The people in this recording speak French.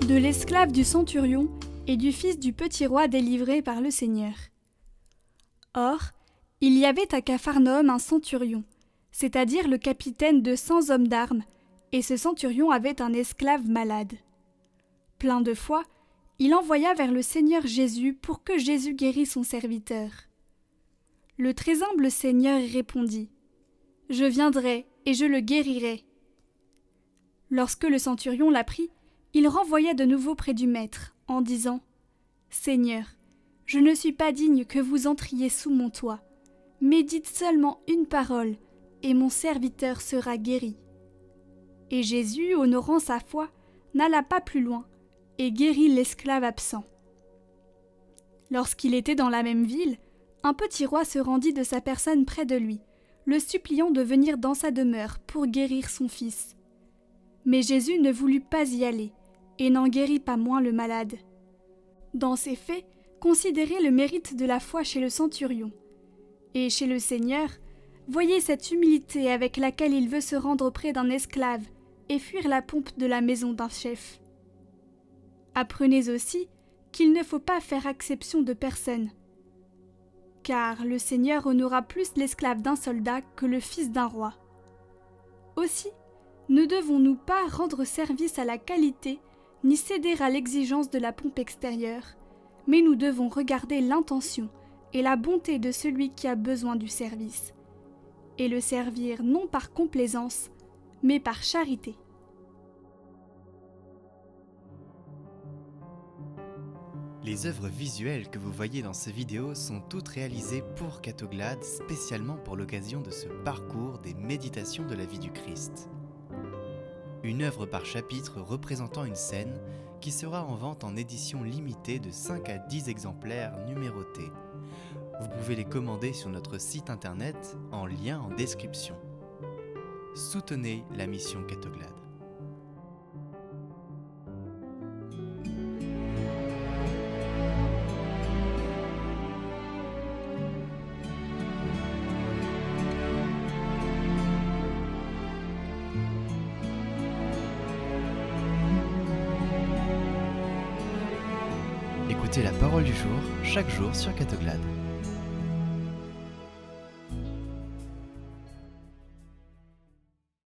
de l'esclave du centurion et du fils du petit roi délivré par le Seigneur. Or, il y avait à Capharnaüm un centurion, c'est-à-dire le capitaine de 100 hommes d'armes, et ce centurion avait un esclave malade. Plein de foi, il envoya vers le Seigneur Jésus pour que Jésus guérisse son serviteur. Le très humble Seigneur répondit : « Je viendrai et je le guérirai. » Lorsque le centurion l'apprit, il renvoya de nouveau près du maître, en disant : « Seigneur, je ne suis pas digne que vous entriez sous mon toit, mais dites seulement une parole, et mon serviteur sera guéri. » Et Jésus, honorant sa foi, n'alla pas plus loin, et guérit l'esclave absent. Lorsqu'il était dans la même ville, un petit roi se rendit de sa personne près de lui, le suppliant de venir dans sa demeure pour guérir son fils. Mais Jésus ne voulut pas y aller, et n'en guérit pas moins le malade. Dans ces faits, considérez le mérite de la foi chez le centurion. Et chez le Seigneur, voyez cette humilité avec laquelle il veut se rendre auprès d'un esclave et fuir la pompe de la maison d'un chef. Apprenez aussi qu'il ne faut pas faire exception de personne, car le Seigneur honora plus l'esclave d'un soldat que le fils d'un roi. Aussi, ne devons-nous pas rendre service à la qualité, ni céder à l'exigence de la pompe extérieure, mais nous devons regarder l'intention et la bonté de celui qui a besoin du service, et le servir non par complaisance, mais par charité. Les œuvres visuelles que vous voyez dans ces vidéos sont toutes réalisées pour Catoglade, spécialement pour l'occasion de ce parcours des méditations de la vie du Christ. Une œuvre par chapitre représentant une scène qui sera en vente en édition limitée de 5 à 10 exemplaires numérotés. Vous pouvez les commander sur notre site internet en lien en description. Soutenez la mission Catoglade. Écoutez la parole du jour, chaque jour sur Catoglade.